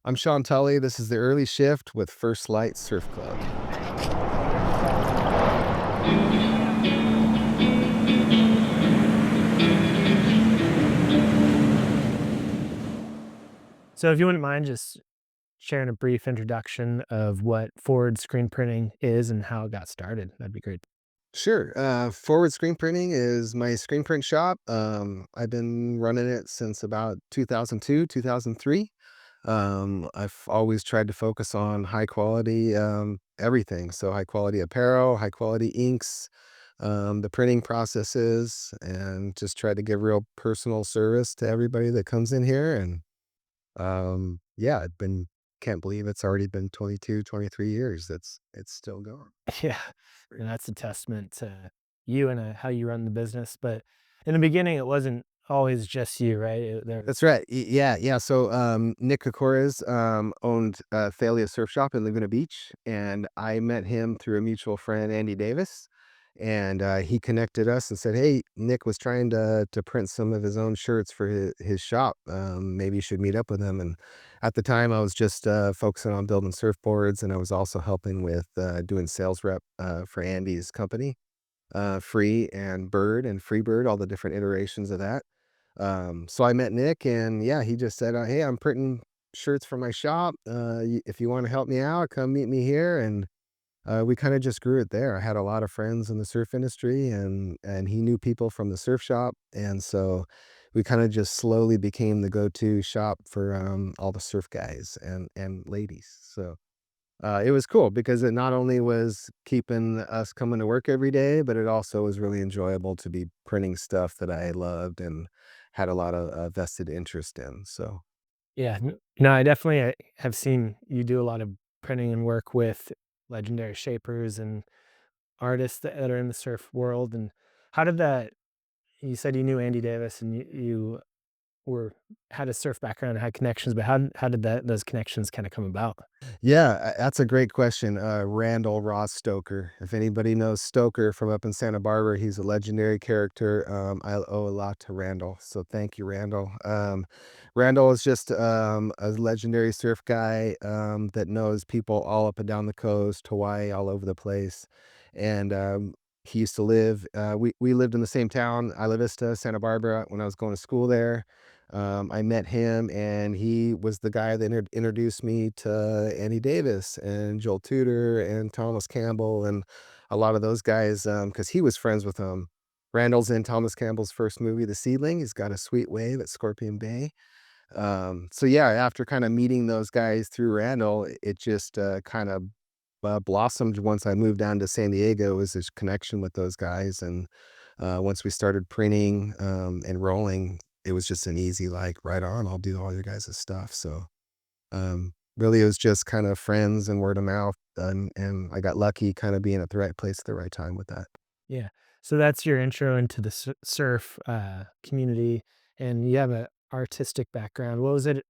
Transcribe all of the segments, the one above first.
I'm Sean Tully. This is the early shift with First Light Surf Club. So if you wouldn't mind just sharing a brief introduction of what forward screen printing is and how it got started, that'd be great. Sure. Forward Screen Printing is my screen print shop. I've been running it since about 2002, 2003. I've always tried to focus on high quality everything. So, high quality apparel, high quality inks, the printing processes, and just try to give real personal service to everybody that comes in here. And yeah, can't believe it's already been 22, 23 years. It's still going. Yeah, and that's a testament to you and, how you run the business, but in the beginning, it wasn't always just you, right? There That's right. Yeah, yeah. So, Nick Kokores, owned Thalia Surf Shop in Laguna Beach, and I met him through a mutual friend, Andy Davis, and he connected us and said, "Hey, Nick was trying to print some of his own shirts for his shop. Maybe you should meet up with him." And at the time, I was just focusing on building surfboards, and I was also helping with doing sales rep for Andy's company, Free and Bird and Freebird, all the different iterations of that. So I met Nick, and yeah, he just said, "Hey, I'm printing shirts for my shop. If you want to help me out, come meet me here." And we kind of just grew it there. I had a lot of friends in the surf industry, and he knew people from the surf shop, and so we kind of just slowly became the go-to shop for all the surf guys and ladies. So it was cool because it not only was keeping us coming to work every day, but it also was really enjoyable to be printing stuff that I loved and had a lot of vested interest in. So, yeah, no, I definitely, have seen you do a lot of printing and work with legendary shapers and artists that are in the surf world, and how did that you said you knew Andy Davis and you were had a surf background and had connections, but how did those connections kinda come about? yeah, that's a great question. Randall Ross Stoker. If anybody knows Stoker from up in Santa Barbara, he's a legendary character. I owe a lot to Randall, so thank you, Randall. Randall is just a legendary surf guy that knows people all up and down the coast, Hawaii, all over the place, and he used to live. We lived in the same town, Isla Vista, Santa Barbara, when I was going to school there. I met him, and he was the guy that introduced me to Andy Davis and Joel Tudor and Thomas Campbell and a lot of those guys because he was friends with Randall's in Thomas Campbell's first movie, The Seedling. He's got a sweet wave at Scorpion Bay. So yeah, after kind of meeting those guys through Randall, it just kind of blossomed once I moved down to San Diego. Was this connection with those guys, and once we started printing and rolling, it was just an easy like right on. I'll do all your guys' stuff. So really, it was just kind of friends and word of mouth, and I got lucky, kind of being at the right place at the right time with that. Yeah. So that's your intro into the surf community, and you have a artistic background. What was it?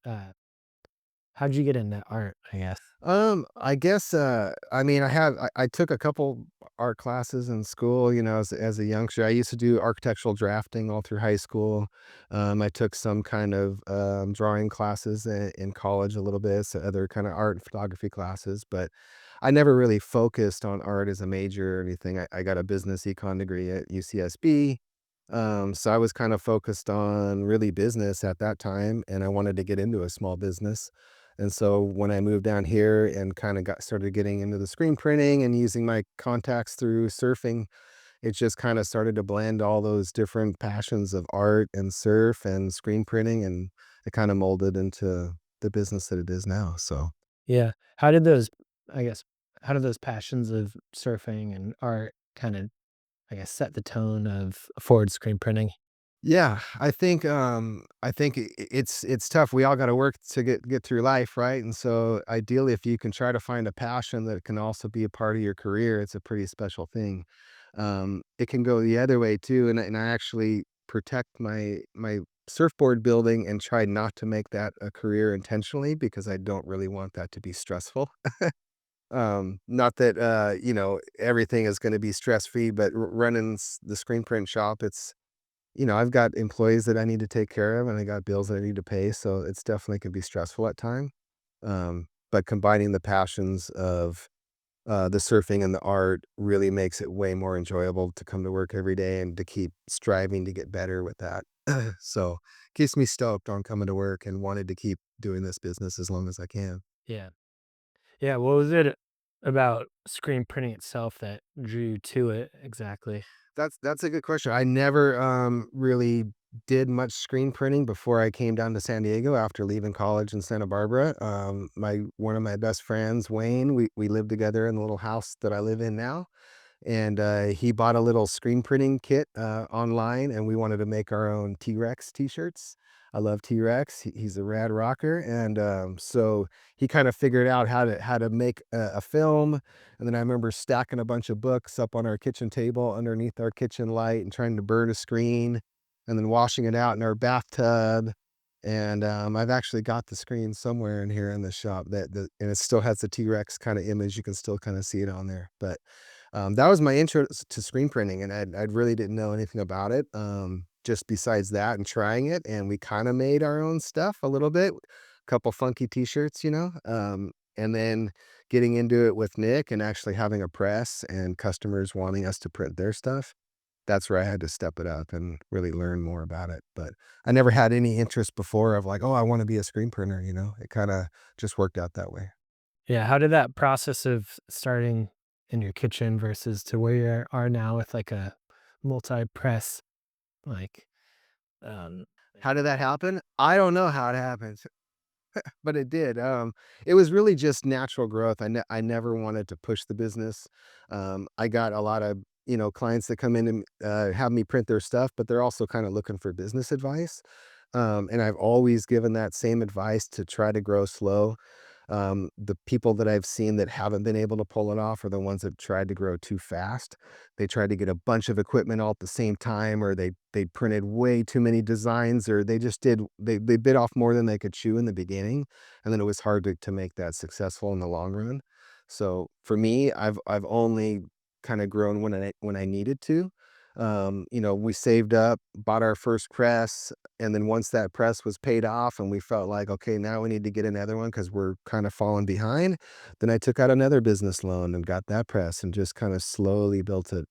How'd you get into art? I guess. I guess, I mean, I took a couple art classes in school, as a youngster. I used to do architectural drafting all through high school. I took some kind of, drawing classes in college a little bit, so other kind of art and photography classes, but I never really focused on art as a major or anything. I got a business econ degree at UCSB. So I was kind of focused on really business at that time, and I wanted to get into a small business. And so when I moved down here and kind of got started getting into the screen printing and using my contacts through surfing, it just kind of started to blend all those different passions of art and surf and screen printing, and it kind of molded into the business that it is now. So Yeah. How did those? I guess. How did those passions of surfing and art kind of, I guess, set the tone of forward screen printing? yeah, I think it's tough. We all got to work to get through life, right? And so ideally, if you can try to find a passion that can also be a part of your career, it's a pretty special thing. It can go the other way too, and I actually protect my surfboard building and try not to make that a career intentionally because I don't really want that to be stressful. Not that everything is going to be stress free, but running the screen print shop, I've got employees that I need to take care of, and I got bills that I need to pay, so it's definitely can be stressful at time. But combining the passions of the surfing and the art really makes it way more enjoyable to come to work every day and to keep striving to get better with that. So keeps me stoked on coming to work and wanted to keep doing this business as long as I can. Yeah. Yeah, what was it about screen printing itself that drew you to it exactly? That's a good question. I never really did much screen printing before I came down to San Diego after leaving college in Santa Barbara. My one of my best friends, Wayne, we lived together in the little house that I live in now. And he bought a little screen printing kit online, and we wanted to make our own T-Rex t-shirts. I love T-Rex. He's a rad rocker, and so he kind of figured out how to make a film. And then I remember stacking a bunch of books up on our kitchen table underneath our kitchen light and trying to burn a screen, and then washing it out in our bathtub. And I've actually got the screen somewhere in here in the shop and it still has the T-Rex kind of image. You can still kind of see it on there, but that was my intro to screen printing, and I really didn't know anything about it, just besides that and trying it, and we kinda made our own stuff a little bit, couple funky t-shirts, and then getting into it with Nick and actually having a press and customers wanting us to print their stuff, that's where I had to step it up and really learn more about it, but I never had any interest before of like, "Oh, I wanna be a screen printer," you know? It kinda just worked out that way. Yeah, how did that process of starting in your kitchen versus to where you are now with, like, a multi-press, like, um How did that happen? I don't know how it happened. But it did, it was really just natural growth. I never wanted to push the business. I got a lot of, clients that come in and, have me print their stuff, but they're also kinda looking for business advice, and I've always given that same advice to try to grow slow. The people that I've seen that haven't been able to pull it off are the ones that tried to grow too fast. They tried to get a bunch of equipment all at the same time, or they printed way too many designs, or they bit off more than they could chew in the beginning, and then it was hard to make that successful in the long run. So for me, I've only kind of grown when I needed to. We saved up, bought our first press, and then once that press was paid off and we felt like, okay, now we need to get another one because we're kind of falling behind, then I took out another business loan and got that press and just kind of slowly built it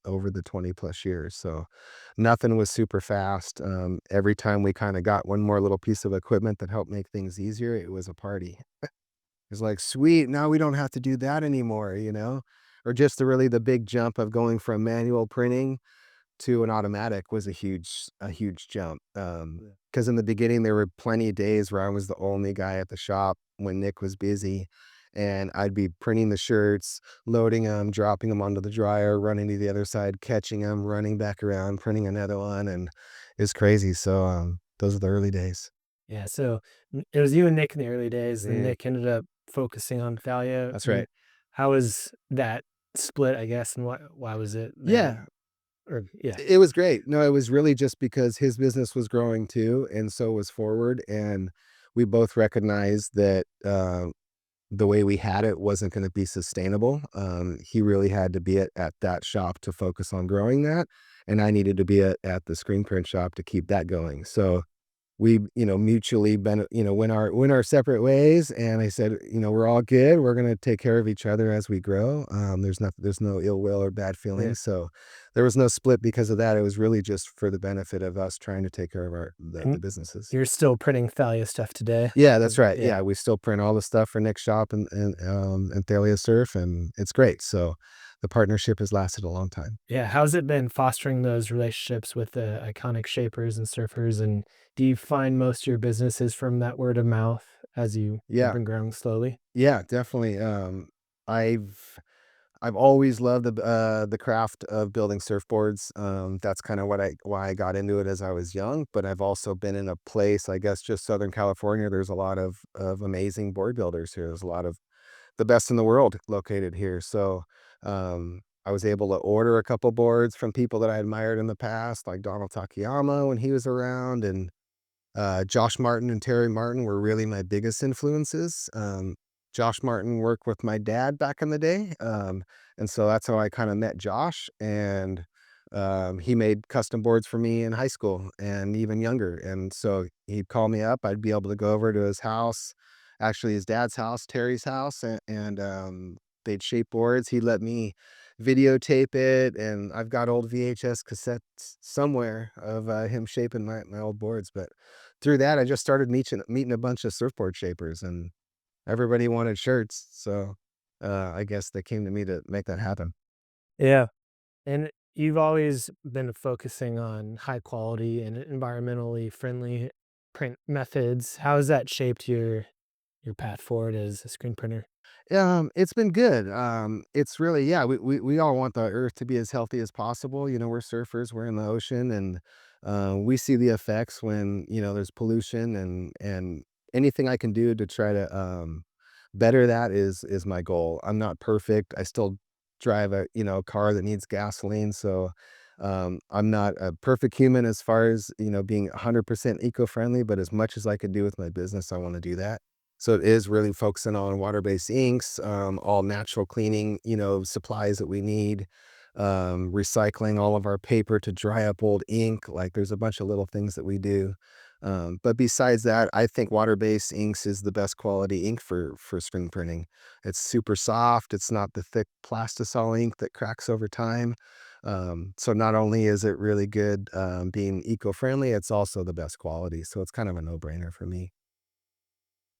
over the 20 plus years. So nothing was super fast. Every time we kind of got one more little piece of equipment that helped make things easier, it was a party. It's like, sweet, now we don't have to do that anymore, Or just the big jump of going from manual printing to an automatic was a huge jump, Yeah. because in the beginning, there were plenty of days where I was the only guy at the shop when Nick was busy, and I'd be printing the shirts, loading them, dropping them onto the dryer, running to the other side, catching them, running back around, printing another one, and it's crazy, so, those are the early days. Yeah, so, it was you and Nick in the early days, then Mm, Nick ended up focusing on Thalia, that's and right. how was that split, I guess, and why was it that Yeah. or yeah, It was great. No, it was really just because his business was growing too, and so was Forward, and we both recognized that, the way we had it wasn't gonna be sustainable. He really had to be at that shop to focus on growing that, and I needed to be at the screen print shop to keep that going. So we, mutually went our separate ways, and I said, "We're all good. We're gonna take care of each other as we grow." There's no ill will or bad yeah, feelings, so there was no split because of that. It was really just for the benefit of us trying to take care of our the and businesses. you're still printing Thalia stuff today? Yeah, Or that's right. yeah, Yeah, we still print all the stuff for Nick's shop and Thalia Surf, and it's great. So the partnership has lasted a long time. yeah, how's it been fostering those relationships with the iconic shapers and surfers, and do you find most of your business is from that word of mouth as you have Yeah, been growing slowly? yeah, definitely. I've I've always loved the craft of building surfboards. That's kind of why I got into it as I was young. But I've also been in a place, I guess, just Southern California. There's a lot of amazing board builders here. There's a lot of the best in the world located here. So I was able to order a couple boards from people that I admired in the past, like Donald Takayama when he was around, and Josh Martin and Terry Martin were really my biggest influences. Josh Martin worked with my dad back in the day, and so that's how I kinda met Josh, and, he made custom boards for me in high school and even younger, and so he'd call me up, I'd be able to go over to his house actually his dad's house, Terry's house, they'd shape boards. He let me videotape it, and I've got old VHS cassettes somewhere of, him shaping my old boards, but through that, I just started meeting a bunch of surfboard shapers, and everybody wanted shirts, so, I guess they came to me to make that happen. Yeah. And you've always been focusing on high quality and environmentally friendly print methods. How has that shaped your path forward as a screen printer? It's been good. It's really yeah, we all want the earth to be as healthy as possible. You know, we're surfers, we're in the ocean, and we see the effects when, there's pollution, and anything I can do to try to better that is my goal. I'm not perfect. I still drive a car that needs gasoline, so I'm not a perfect human as far as, being 100% eco-friendly, but as much as I could do with my business, I want to do that. So it is really focusing on water-based inks, all natural cleaning, supplies that we need, recycling all of our paper to dry up old ink. Like there's a bunch of little things that we do. But besides that, I think water-based inks is the best quality ink for screen printing. It's super soft. It's not the thick plastisol ink that cracks over time. So not only is it really good, being eco-friendly, it's also the best quality. So it's kind of a no-brainer for me.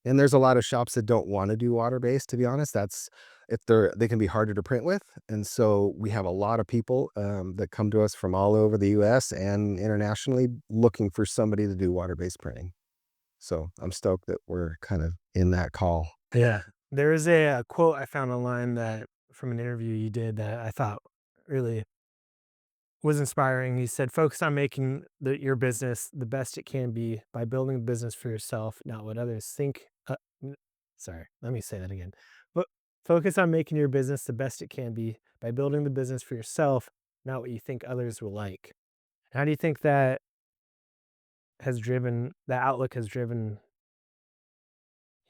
And there's a lot of shops that don't wanna do water-based, to be honest. That's if they can be harder to print with, and so we have a lot of people, that come to us from all over the US and internationally looking for somebody to do water-based printing. So, I'm stoked that we're kind of in that call. Yeah. There is a, quote I found online that from an interview you did that I thought really was inspiring. He said, "Focus on making your business the best it can be by building a business for yourself, not what others think." Sorry, let me say that again. But focus on making your business the best it can be by building the business for yourself, not what you think others will like. How do you think that outlook has driven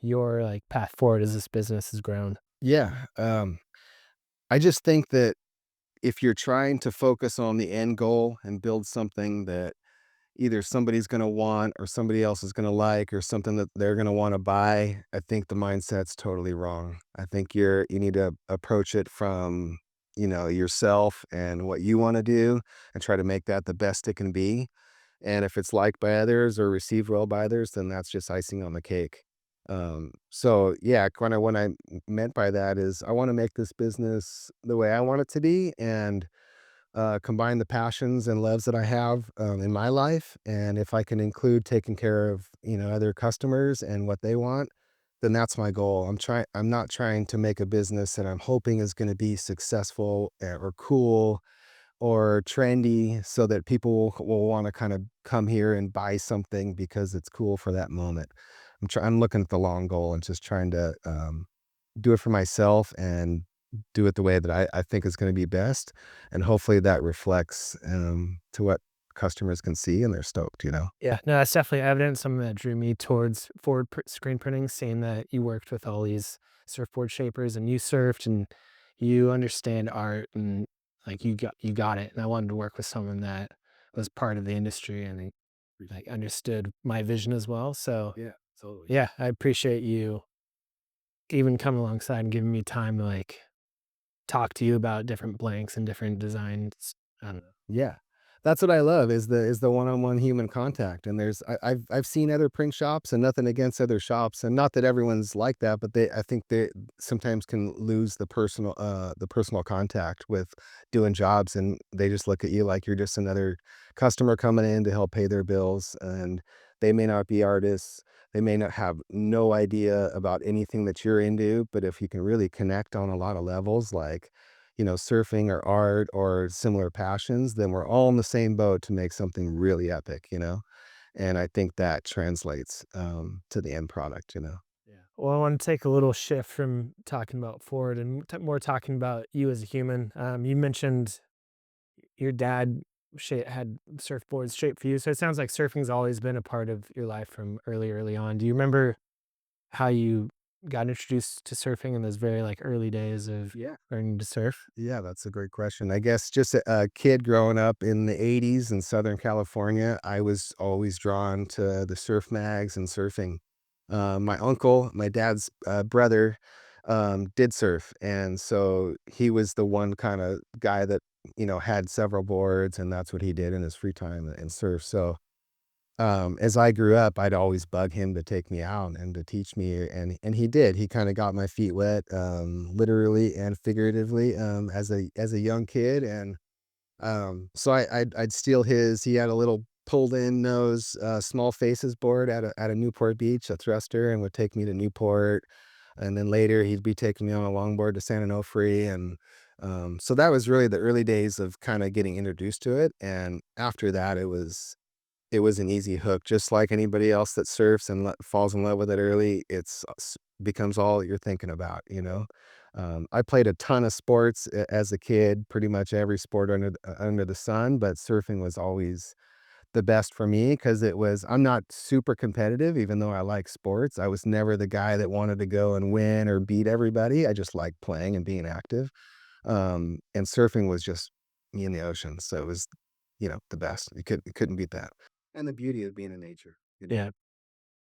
your like path forward as this business has grown? Yeah, I just think that if you're trying to focus on the end goal and build something that either somebody's gonna want or somebody else is gonna like or something that they're gonna wanna buy, I think the mindset's totally wrong. I think you need to approach it from, yourself and what you wanna do and try to make that the best it can be, and if it's liked by others or received well by others, then that's just icing on the cake. So yeah, kinda what I meant by that is I wanna make this business the way I want it to be and combine the passions and loves that I have, in my life, and if I can include taking care of, other customers and what they want, then that's my goal. I'm not trying to make a business that I'm hoping is gonna be successful, or cool or trendy so that people will wanna kind of come here and buy something because it's cool for that moment. I'm looking at the long goal and just trying to, do it for myself and do it the way that I think is gonna be best, and hopefully that reflects, to what customers can see and they're stoked, you know? Yeah, no, that's definitely evident. Something that drew me towards screen printing, seeing that you worked with all these surfboard shapers and you surfed and you understand art and like you got it. And I wanted to work with someone that was part of the industry and like understood my vision as well. So Yeah, totally. yeah, I appreciate you even coming alongside and giving me time to like talk to you about different blanks and different designs. I don't know. Yeah. That's what I love is the one-on-one human contact, and I've seen other print shops and nothing against other shops, and not that everyone's like that, but I think they sometimes can lose the personal contact with doing jobs, and they just look at you like you're just another customer coming in to help pay their bills, and they may not be artists, they may not have no idea about anything that you're into, but if you can really connect on a lot of levels, like surfing or art or similar passions, then we're all in the same boat to make something really epic, And I think that translates, to the end product. Yeah. Well, I want to take a little shift from talking about Ford and more talking about you as a human. You mentioned your dad had surfboards shaped for you, so it sounds like surfing's always been a part of your life from early on. Do you remember how you got introduced to surfing in those very like early days of Yeah. learning to surf? Yeah, that's a great question. I guess just a kid growing up in the '80s in Southern California, I was always drawn to the surf mags and surfing. My uncle, my dad's, brother, did surf, and so he was the one kinda guy that, had several boards, and that's what he did in his free time and surf, so, as I grew up, I'd always bug him to take me out and to teach me, and he did. He kinda got my feet wet, literally and figuratively, as a young kid, and so I'd steal his. He had a little pulled in nose, small faces board at a Newport Beach, a thruster, and would take me to Newport, and then later he'd be taking me on a longboard to San Onofre, and, so that was really the early days of kinda getting introduced to it, and after that, it was an easy hook, just like anybody else that surfs and falls in love with it early, becomes all you're thinking about, you know? I played a ton of sports as a kid, pretty much every sport under the sun, but surfing was always the best for me because I'm not super competitive, even though I like sports. I was never the guy that wanted to go and win or beat everybody. I just liked playing and being active. And surfing was just me in the ocean, so it was, the best. You couldn't beat that. And the beauty of being in nature. Yeah.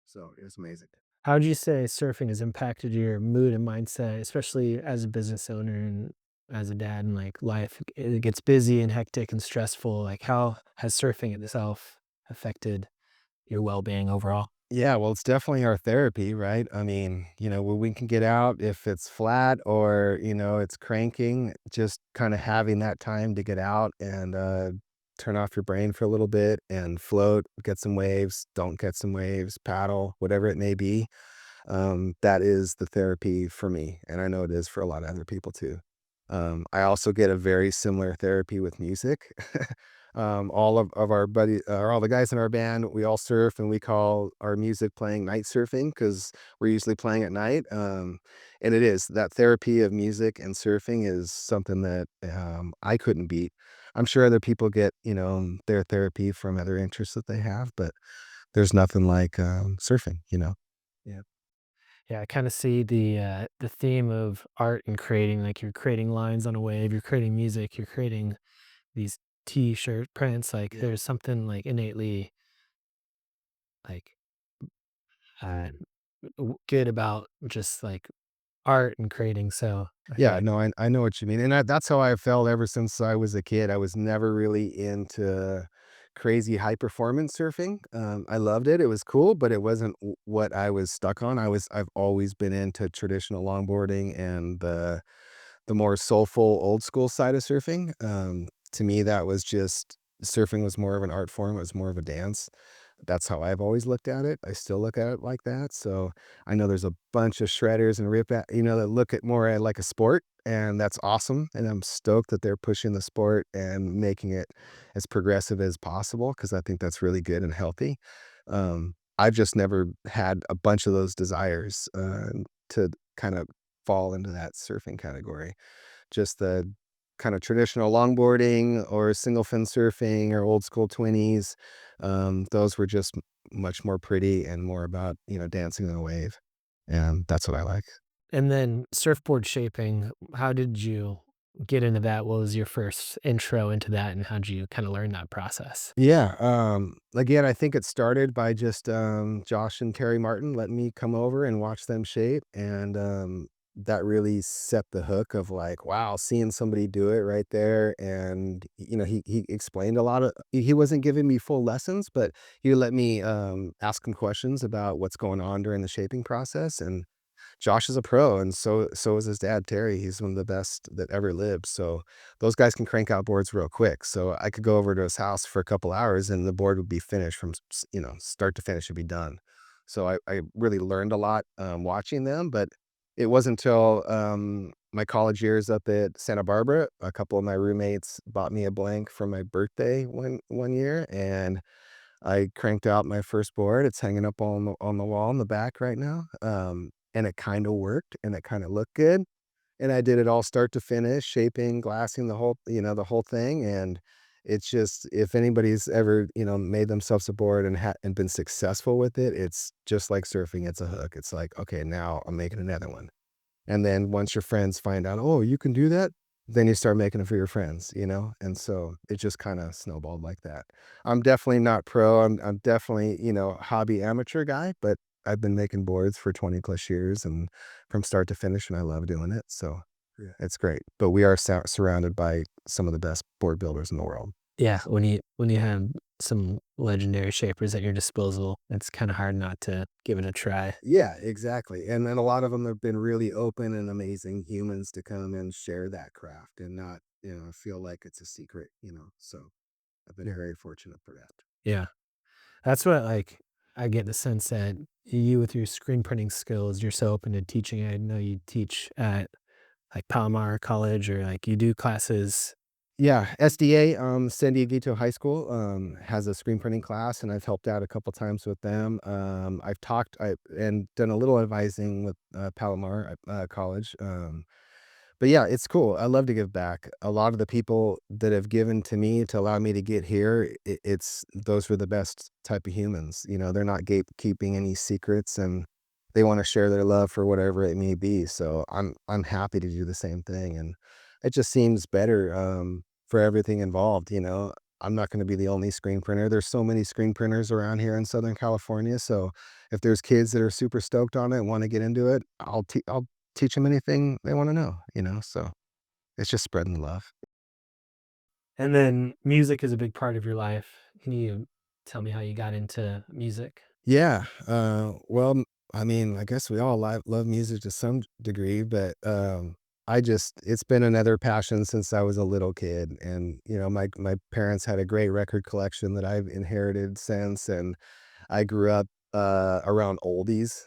So it was amazing. How would you say surfing has impacted your mood and mindset, especially as a business owner and as a dad and like life it gets busy and hectic and stressful? Like how has surfing itself affected your well-being overall? Yeah, well, it's definitely our therapy, right? I mean, when we can get out, if it's flat or, it's cranking, just kind of having that time to get out and turn off your brain for a little bit and float, get some waves, don't get some waves, paddle, whatever it may be. That is the therapy for me, and I know it is for a lot of other people too. I also get a very similar therapy with music. All of our buddy or all the guys in our band, we all surf, and we call our music playing night surfing because we're usually playing at night. And it is that therapy of music and surfing is something that I couldn't beat. I'm sure other people get, their therapy from other interests that they have, but there's nothing like surfing. Yeah. Yeah, I kind of see the theme of art and creating, like you're creating lines on a wave, you're creating music, you're creating these t-shirt prints. Like Yeah. there's something like innately like uh, good about just like art and creating. So I feel Yeah, like no, I know what you mean, and that's how I felt ever since I was a kid. I was never really into crazy high performance surfing. I loved it, it was cool, but it wasn't what I was stuck on. I've always been into traditional longboarding and the more soulful old school side of surfing. To me, that was just surfing was more of an art form, it was more of a dance. That's how I've always looked at it. I still look at it like that. So I know there's a bunch of shredders and that look at more at like a sport, and that's awesome. And I'm stoked that they're pushing the sport and making it as progressive as possible because I think that's really good and healthy. I've just never had a bunch of those desires to kind of fall into that surfing category. Just the kind of traditional longboarding or single fin surfing or old school twinnies. Those were just much more pretty and more about, dancing on a wave. And that's what I like. and then surfboard shaping, how did you get into that? What was your first intro into that, and how did you kinda learn that process? Yeah, again, I think it started by just, Josh and Terry Martin letting me come over and watch them shape, and, that really set the hook of like, wow, seeing somebody do it right there, and, he explained a lot of he wasn't giving me full lessons, but he let me, ask him questions about what's going on during the shaping process, and Josh is a pro, and so is his dad, Terry. He's one of the best that ever lived, so those guys can crank out boards real quick, so I could go over to his house for a couple hours, and the board would be finished from start to finish, it'd be done. So I really learned a lot, watching them, but it wasn't until, my college years up at Santa Barbara, a couple of my roommates bought me a blank for my birthday one year, and I cranked out my first board. It's hanging up on the wall in the back right now, and it kinda worked, and it kinda looked good, and I did it all start to finish, shaping, glassing, the whole thing, and it's just if anybody's ever, made themselves a board and been successful with it, it's just like surfing, it's a hook. It's like, "Okay, now I'm making another one." And then once your friends find out, "Oh, you can do that?" Then you start making it for your friends? And so it just kinda snowballed like that. I'm definitely not pro, I'm definitely, hobby amateur guy, but, I've been making boards for 20 plus years and from start to finish, and I love doing it. So yeah, it's great. But we are surrounded by some of the best board builders in the world. Yeah, when you have some legendary shapers at your disposal, it's kinda hard not to give it a try. Yeah, exactly. And then a lot of them have been really open and amazing humans to come and share that craft and not, feel like it's a secret, So I've been very fortunate for that. Yeah. That's what, like, I get the sense that you with your screen printing skills, you're so open to teaching. I know you teach at, like, Palomar College or, like, you do classes. Yeah, SDA, San Dieguito High School, has a screen printing class, and I've helped out a couple times with them. I've talked and done a little advising with Palomar College. But yeah, it's cool. I love to give back. A lot of the people that have given to me to allow me to get here, it's those were the best type of humans. They're not gatekeeping any secrets, and they want to share their love for whatever it may be. So I'm happy to do the same thing, and it just seems better for everything involved. I'm not going to be the only screen printer. There's so many screen printers around here in Southern California. So if there's kids that are super stoked on it and want to get into it, I'll teach them anything they wanna know, so it's just spreading the love. And then music is a big part of your life. Can you tell me how you got into music? Yeah, well, I mean, I guess we all love music to some degree, but, I just it's been another passion since I was a little kid, and, my parents had a great record collection that I've inherited since, and I grew up, around oldies.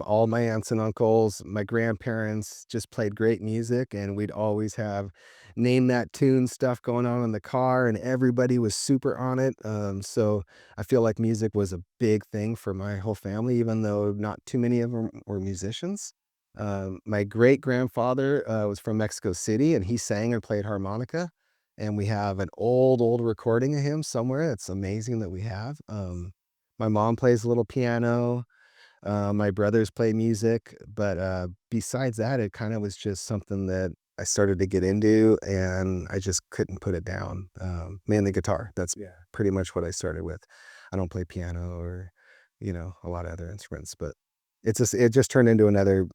All my aunts and uncles, my grandparents just played great music, and we'd always have name that tune stuff going on in the car, and everybody was super on it. So I feel like music was a big thing for my whole family, even though not too many of them were musicians. My great grandfather was from Mexico City, and he sang and played harmonica. And we have an old recording of him somewhere. It's amazing that we have. My mom plays a little piano, my brothers play music, but, besides that, it kinda was just something that I started to get into, and I just couldn't put it down. Mainly guitar, that's pretty much what I started with. I don't play piano or, a lot of other instruments, but it just turned into another,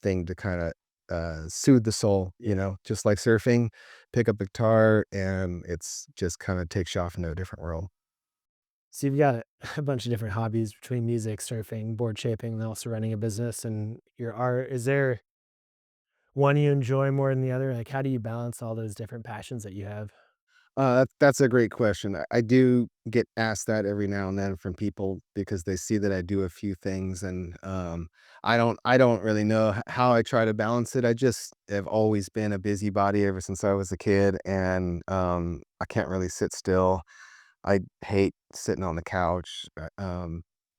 thing to kinda, soothe the soul, just like surfing, pick up a guitar, and it's just kinda takes you off into a different world. So you've got a bunch of different hobbies between music, surfing, board shaping, and also running a business and your art. Is there one you enjoy more than the other? Like, how do you balance all those different passions that you have? That's a great question. I do get asked that every now and then from people because they see that I do a few things, and I don't really know how I try to balance it. I just have always been a busybody ever since I was a kid, and I can't really sit still. I hate sitting on the couch.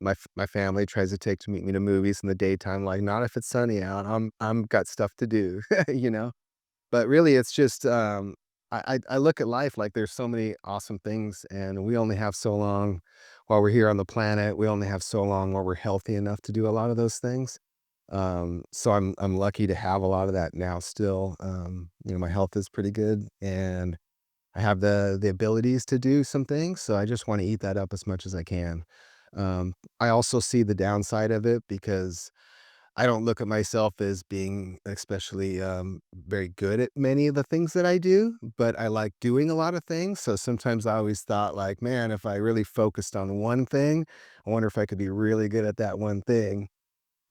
My family tries to take to meet me to movies in the daytime. Like, not if it's sunny out. I'm got stuff to do, you know. But really, it's just, I look at life like there's so many awesome things, and we only have so long while we're here on the planet. We only have so long while we're healthy enough to do a lot of those things. So I'm lucky to have a lot of that now still. My health is pretty good, and I have the abilities to do some things, so I just wanna eat that up as much as I can. I also see the downside of it because I don't look at myself as being especially, very good at many of the things that I do, but I like doing a lot of things, so sometimes I always thought like, "Man, if I really focused on one thing, I wonder if I could be really good at that one thing,"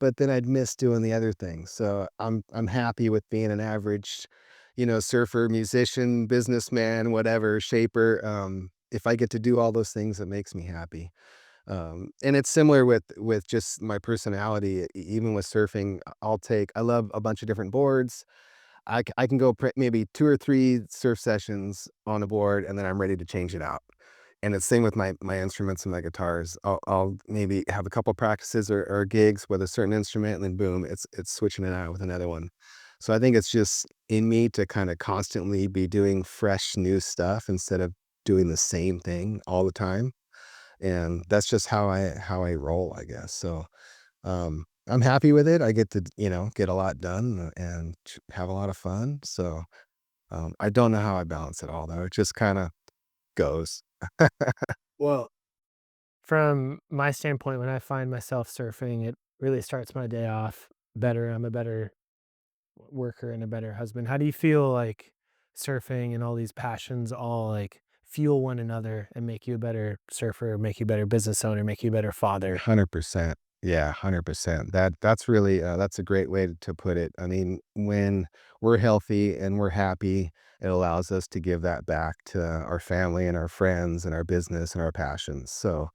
but then I'd miss doing the other things, so I'm happy with being an average, surfer, musician, businessman, whatever, shaper. If I get to do all those things, it makes me happy. And it's similar with just my personality, even with surfing, I love a bunch of different boards. I can go print maybe 2 or 3 surf sessions on a board, and then I'm ready to change it out. And it's same with my instruments and my guitars. I'll maybe have a couple practices or gigs with a certain instrument, and then boom, it's switching it out with another one. So I think it's just in me to kinda constantly be doing fresh new stuff instead of doing the same thing all the time. And that's just how I roll, I guess. So, I'm happy with it. I get to, get a lot done and have a lot of fun. So, I don't know how I balance it all though. It just kinda goes. Well, From my standpoint, when I find myself surfing, it really starts my day off better. I'm a better worker and a better husband. How do you feel like surfing and all these passions all like fuel one another and make you a better surfer, make you a better business owner, make you a better father? 100%. Yeah, 100%. That's really, that's a great way to put it. I mean, when we're healthy and we're happy, it allows us to give that back to our family and our friends and our business and our passions. So,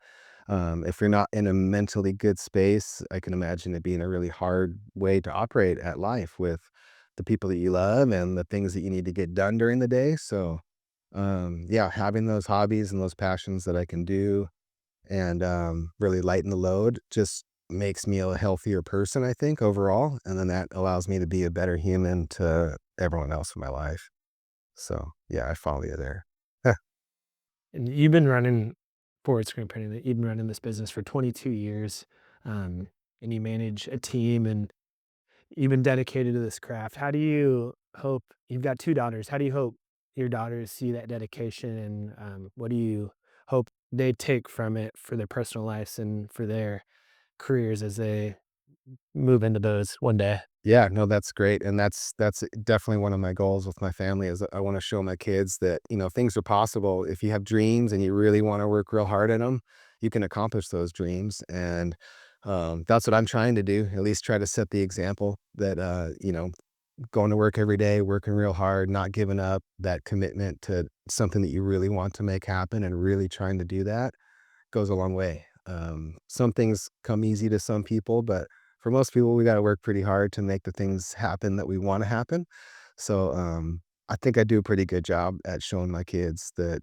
if you're not in a mentally good space, I can imagine it being a really hard way to operate at life with the people that you love and the things that you need to get done during the day. So, yeah, having those hobbies and those passions that I can do and really lighten the load just makes me a healthier person, I think, overall. And then that allows me to be a better human to everyone else in my life. So, yeah, I follow you there. And you've been running forward screen printing, you've been running this business for 22 years, um, and you manage a team and you've been dedicated to this craft. How do you hope you've got 2 daughters, how do you hope your daughters see that dedication and, what do you hope they take from it for their personal lives and for their careers as they move into those one day? Yeah, no, that's great, and that's definitely one of my goals with my family is I wanna show my kids that, things are possible. If you have dreams and you really wanna work real hard at them, you can accomplish those dreams, and, that's what I'm trying to do, at least try to set the example that, going to work every day, working real hard, not giving up, that commitment to something that you really want to make happen and really trying to do that goes a long way. Some things come easy to some people, but for most people, we got to work pretty hard to make the things happen that we want to happen. So, I think I do a pretty good job at showing my kids that,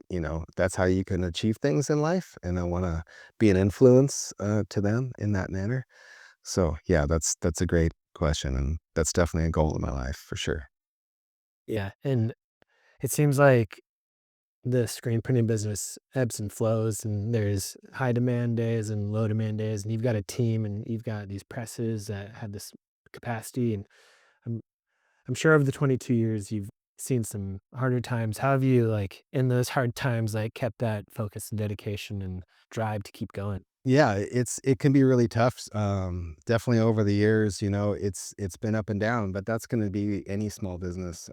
that's how you can achieve things in life. And I want to be an influence to them in that manner. So, yeah, that's a great question. And that's definitely a goal in my life for sure. Yeah, and it seems like the screen printing business ebbs and flows, and there's high demand days and low demand days, and you've got a team and you've got these presses that have this capacity. And I'm I'm sure of the 22 years you've seen some harder times. How have you like in those hard times like kept that focus and dedication and drive to keep going? Yeah, it can be really tough. Definitely over the years, it's been up and down, but that's going to be any small business.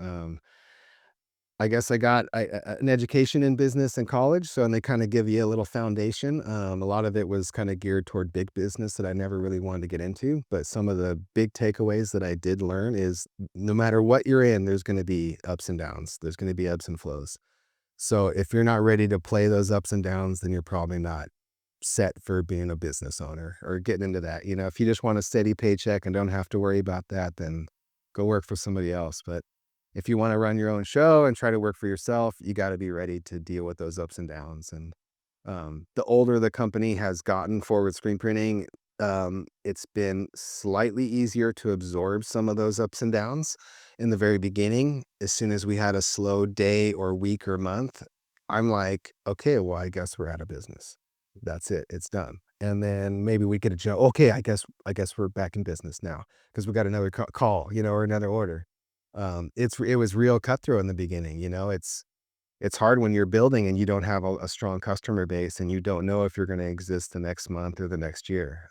I guess I got an education in business in college, so and they kind of give you a little foundation. A lot of it was kind of geared toward big business that I never really wanted to get into. But some of the big takeaways that I did learn is no matter what you're in, there's going to be ups and downs. There's going to be ebbs and flows. So if you're not ready to play those ups and downs, then you're probably not set for being a business owner or getting into that. If you just want a steady paycheck and don't have to worry about that, then go work for somebody else. But if you want to run your own show and try to work for yourself, you got to be ready to deal with those ups and downs. And the older the company has gotten forward screen printing, it's been slightly easier to absorb some of those ups and downs. In the very beginning, as soon as we had a slow day or week or month, I'm like, okay, well, I guess we're out of business. That's it. It's done. And then maybe we get a joke. Okay, I guess we're back in business now because we got another call, or another order. It was real cutthroat in the beginning. It's hard when you're building and you don't have a strong customer base and you don't know if you're going to exist the next month or the next year.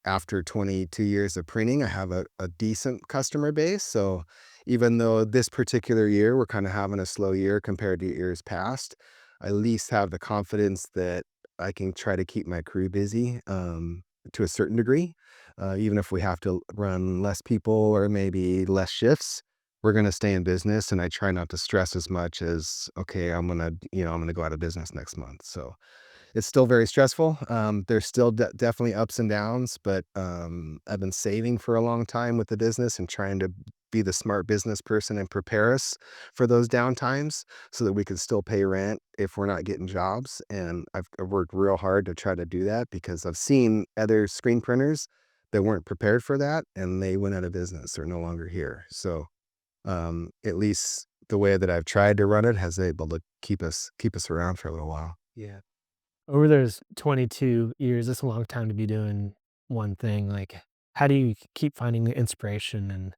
After 22 years of printing, I have a decent customer base. So even though this particular year we're kind of having a slow year compared to years past, I at least have the confidence that I can try to keep my crew busy to a certain degree. Even if we have to run less people or maybe less shifts, we're going to stay in business. And I try not to stress as much as, okay, I'm going to go out of business next month. So it's still very stressful. There's still definitely ups and downs, but I've been saving for a long time with the business and trying to be the smart business person and prepare us for those downtimes so that we can still pay rent if we're not getting jobs. And I've worked real hard to try to do that because I've seen other screen printers that weren't prepared for that and they went out of business or no longer here. So at least the way that I've tried to run it has able to keep us around for a little while. Yeah. Over those 22 years, that's a long time to be doing one thing. Like, how do you keep finding the inspiration and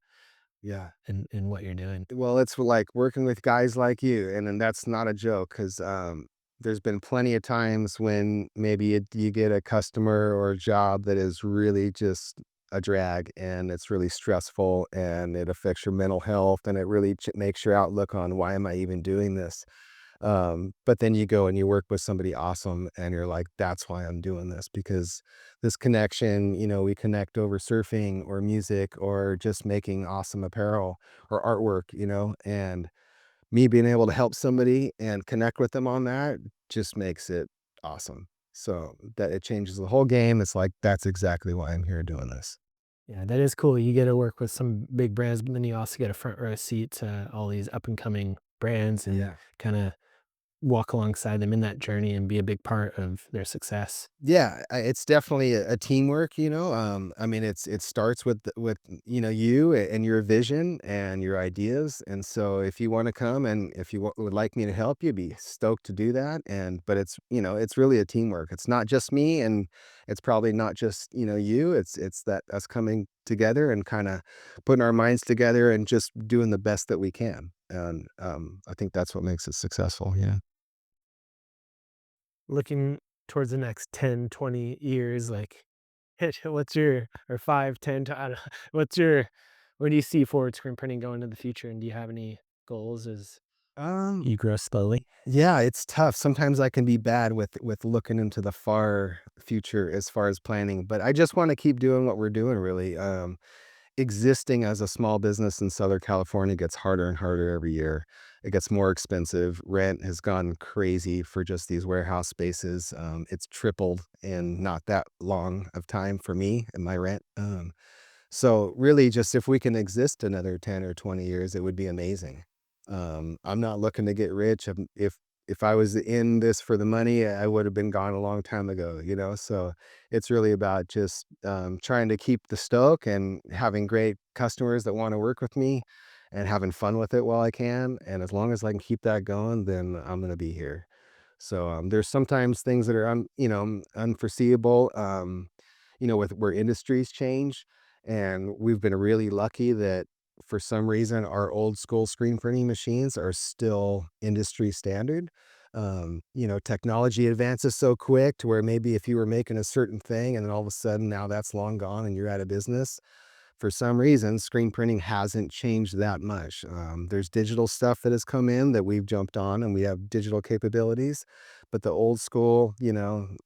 Yeah. in what you're doing? Well, it's like working with guys like you, and then that's not a joke 'cause, There's been plenty of times when maybe you get a customer or a job that is really just a drag, and it's really stressful, and it affects your mental health, and it really makes your outlook on why am I even doing this? But then you go and you work with somebody awesome, and you're like, that's why I'm doing this because this connection, we connect over surfing or music or just making awesome apparel or artwork, and me being able to help somebody and connect with them on that just makes it awesome. So that it changes the whole game. It's like, that's exactly why I'm here doing this. Yeah, that is cool. You get to work with some big brands, but then you also get a front row seat to all these up and coming brands and Yeah. kind of walk alongside them in that journey and be a big part of their success. Yeah, it's definitely a teamwork, I mean, it starts with, you and your vision and your ideas, and so if you wanna come and if you would like me to help you, be stoked to do that, but it's really a teamwork. It's not just me, and it's probably not just, you, it's that us coming together and kinda putting our minds together and just doing the best that we can, and, I think that's what makes it successful, yeah. Looking towards the next 10, 20 years, like, what's your, or 5, 10, I don't know, what's your, where do you see forward screen printing going in the future? And do you have any goals as Um you grow slowly? Yeah, it's tough. Sometimes I can be bad with looking into the far future as far as planning, but I just wanna keep doing what we're doing really. Existing as a small business in Southern California gets harder and harder every year. It gets more expensive. Rent has gone crazy for just these warehouse spaces. It's tripled in not that long of time for me and my rent. So really just if we can exist another 10 or 20 years, it would be amazing. I'm not looking to get rich. If I was in this for the money, I would have been gone a long time ago, So it's really about just trying to keep the stoke and having great customers that want to work with me and having fun with it while I can. And as long as I can keep that going, then I'm gonna be here. So, there's sometimes things that are unforeseeable, with where industries change, and we've been really lucky that for some reason our old school screen printing machines are still industry standard. Technology advances so quick to where maybe if you were making a certain thing and then all of a sudden now that's long gone and you're out of business, for some reason, screen printing hasn't changed that much. There's digital stuff that has come in that we've jumped on and we have digital capabilities, but the old school,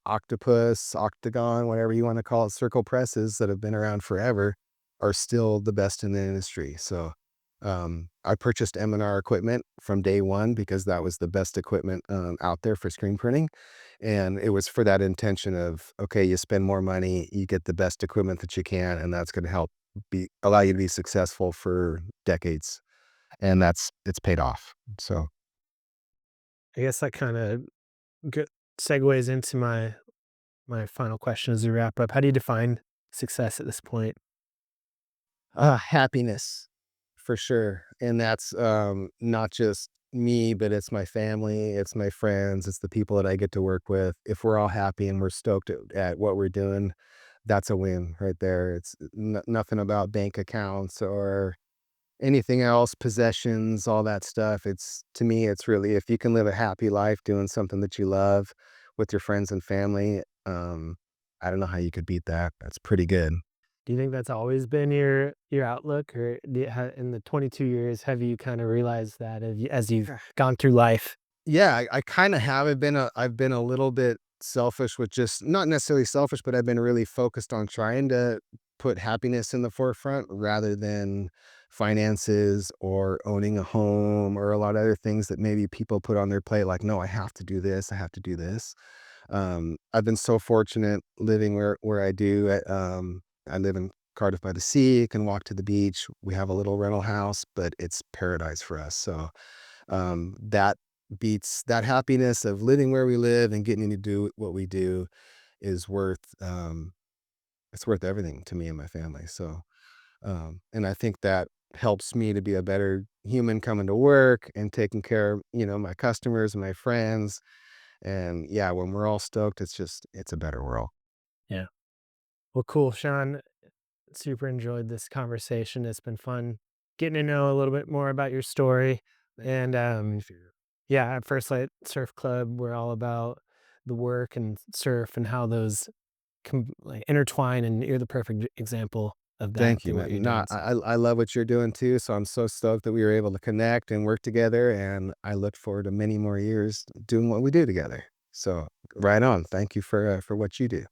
octopus, octagon, whatever you want to call it, circle presses that have been around forever are still the best in the industry. So I purchased M&R equipment from day one because that was the best equipment out there for screen printing. And it was for that intention of, okay, you spend more money, you get the best equipment that you can, and that's going to help be allow you to be successful for decades, and it's paid off. So, I guess that kind of segues into my final question as we wrap up. How do you define success at this point? happiness for sure, and that's, not just me, but it's my family, it's my friends, it's the people that I get to work with. If we're all happy and we're stoked at what we're doing, that's a win right there. It's nothing about bank accounts or anything else, possessions, all that stuff. It's to me, it's really if you can live a happy life doing something that you love with your friends and family, I don't know how you could beat that. That's pretty good. Do you think that's always been your outlook, or in the 22 years have you kind of realized that as you've gone through life? Yeah, I kinda have. I've been a little bit selfish with just not necessarily selfish, but I've been really focused on trying to put happiness in the forefront rather than finances or owning a home or a lot of other things that maybe people put on their plate, like, "No, I have to do this, I have to do this." I've been so fortunate living where I do. I live in Cardiff by the sea, can walk to the beach. We have a little rental house, but it's paradise for us. So that beats that happiness of living where we live and getting to do what we do is it's worth everything to me and my family. So and I think that helps me to be a better human coming to work and taking care of, my customers and my friends. And yeah, when we're all stoked, it's a better world. Yeah. Well, cool, Sean. Super enjoyed this conversation. It's been fun getting to know a little bit more about your story. And Me too. Yeah, at First Light Surf Club, we're all about the work and surf and how those like, intertwine, and you're the perfect example of that Thank you, through what you're man. No, doing, so I love what you're doing too, so I'm so stoked that we were able to connect and work together, and I look forward to many more years doing what we do together. So, right on. Thank you for what you do.